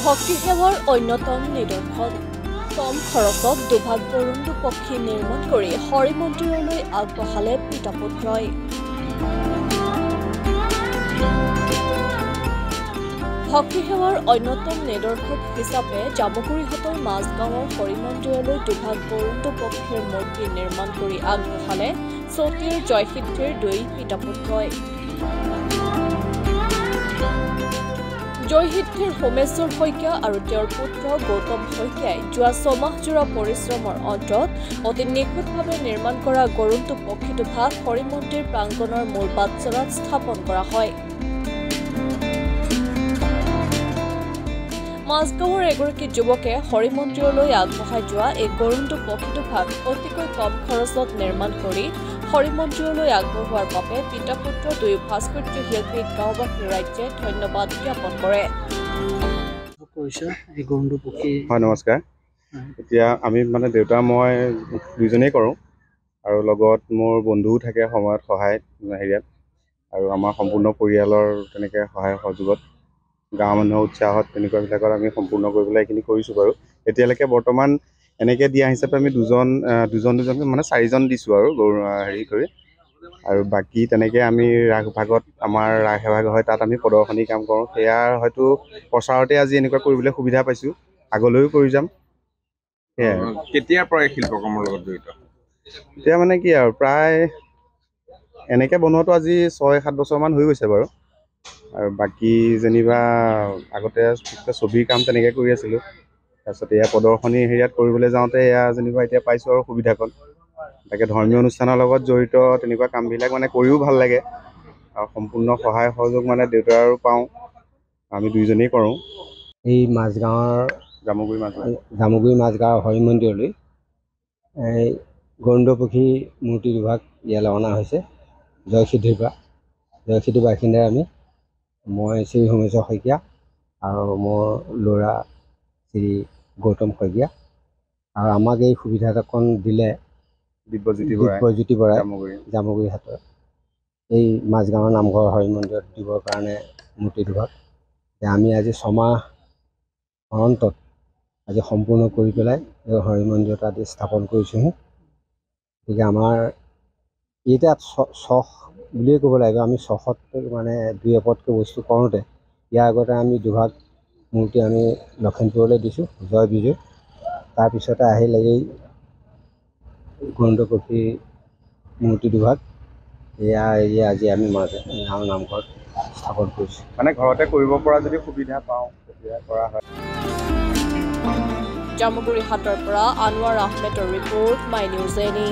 ভক্তি সেৱাৰ অন্যতম নিদৰ্শন কম খৰচত দুভাগ গৰুণ্ডু পক্ষী নিৰ্মাণ কৰি হৰি মন্দিৰলৈ আগবঢ়ালে পিতাপুত্ৰই। ভক্তি সেৱাৰ অন্যতম নিদৰ্শক হিচাপে জামুগুৰিহাটৰ মাজগাঁৱৰ হৰি মন্দিৰলৈ দুভাগ গৰুণ্ডু পক্ষীৰ মূৰ্তি নিৰ্মাণ কৰি আগবঢ়ালে চতিয়াৰ জয়সিদ্ধিৰ দুই পিতাপুত্ৰই। জয়সিদ্ধিৰ হোমেশ্বৰ শইকীয়া আৰু তেওঁৰ পুত্ৰ গৌতম শইকীয়াই যোৱা ছমাহজোৰা পৰিশ্ৰমৰ অন্তত অতি নিখুঁতভাৱে নিৰ্মাণ কৰা গৰুণ্ডু পক্ষী দুভাগ হৰি মন্দিৰ প্ৰাংগণৰ মূল বাটচৰাত স্থাপন কৰা হয়। মাজগাঁৱৰ এগৰাকী যুৱকে হৰি মন্দিৰলৈ আগবঢ়াই যোৱা এই গৰুণ্ডু পক্ষী দুভাগ অতিকৈ কম খৰচত নিৰ্মাণ কৰি হৰি মন্দিৰলৈ আগবঢ়োৱাৰ বাবে পিতা পুত্ৰ দুয়ো ভাস্কৰ্য শিল্পীক গাঁওবাসী ৰাইজে ধন্যবাদ জ্ঞাপন কৰে। হয়, নমস্কাৰ। এতিয়া আমি মানে দেউতা মই দুইজনেই কৰোঁ আৰু লগত মোৰ বন্ধুও থাকে সময়ত সহায় হেৰিয়াত, আৰু আমাৰ সম্পূৰ্ণ পৰিয়ালৰ তেনেকৈ সহায় সহযোগত গাঁৱৰ মানুহৰ উৎসাহত তেনেকুৱাবিলাকত আমি সম্পূৰ্ণ কৰিবলৈ এইখিনি কৰিছোঁ বাৰু। এতিয়ালৈকে বৰ্তমান এনেকৈ দিয়া হিচাপে আমি দুজনকৈ মানে 4জন দিছোঁ আৰু হেৰি কৰি, আৰু বাকী তেনেকৈ আমি ৰাস ভাগত আমাৰ ৰাস এভাগ হয়, তাত আমি প্ৰদৰ্শনী কাম কৰোঁ। সেয়াৰ হয়তো প্ৰচাৰতে আজি এনেকুৱা কৰিবলৈ সুবিধা পাইছোঁ, আগলৈও কৰি যাম। সেয়াই। কেতিয়াৰ পৰা এই শিল্পকৰ্মৰ লগত জড়িত? এতিয়া মানে কি আৰু প্ৰায় এনেকৈ বনোৱাটো আজি 6-7 বছৰমান হৈ গৈছে বাৰু। আৰু বাকী যেনিবা আগতে ছবিৰ কাম তেনেকৈ কৰি আছিলোঁ, তাৰপিছত এয়া প্ৰদৰ্শনী হেৰিয়াত কৰিবলৈ যাওঁতে এয়া যেনিবা এতিয়া পাইছোঁ আৰু সুবিধাকণ। তাকে ধৰ্মীয় অনুষ্ঠানৰ লগত জড়িত তেনেকুৱা কামবিলাক মানে কৰিও ভাল লাগে, আৰু সম্পূৰ্ণ সহায় সহযোগ মানে দেউতাৰো পাওঁ, আমি দুইজনেই কৰোঁ। এই মাজগাঁৱৰ জামুগুৰি মাজগাঁৱৰ হৰি মন্দিৰলৈ এই গৰুণ্ডু পক্ষী মূৰ্তি দুভাগ ইয়ালৈ অনা হৈছে জয়সিদ্ধিৰ পৰা। জয়সিদ্ধিৰ বাসিন্দাই মই শ্ৰী হোমেশ্বৰ শইকীয়া আৰু মোৰ ল'ৰা শ্ৰী গৌতম শইকীয়া, আৰু আমাক এই সুবিধাকণ দিলে দিব্যজ্যোতি বৰাই জামুগুৰিহাটৰ এই মাজগাঁৱৰ নামঘৰ হৰি মন্দিৰত দিবৰ কাৰণে মূৰ্তি দুভাগ আমি আজি 6 মাহ অন্তত আজি সম্পূৰ্ণ কৰি পেলাই এই হৰি মন্দিৰত আজি স্থাপন কৰিছোঁহি। গতিকে আমাৰ ইয়াত চখ বুলিয়ে ক'ব লাগিব, আমি চখত মানে 2-1পদকৈ বস্তু কৰোঁতে ইয়াৰ আগতে আমি দুভাগ মূৰ্তি আমি লখিমপুৰলৈ দিছোঁ জয় বিজয়, তাৰপিছতে আহিলে এই গৰুণ্ডু পক্ষী মূৰ্তি দুভাগ এয়া আজি আমি গাঁৱৰ নামঘৰত স্থাপন কৰিছোঁ। মানে ঘৰতে কৰিব পৰা যদি সুবিধা পাওঁ তেতিয়া কৰা হয়। জামুগুৰিহাটৰ পৰা আনোৱাৰ আহমেদৰ ৰিপৰ্ট, মাই নিউজ এনি।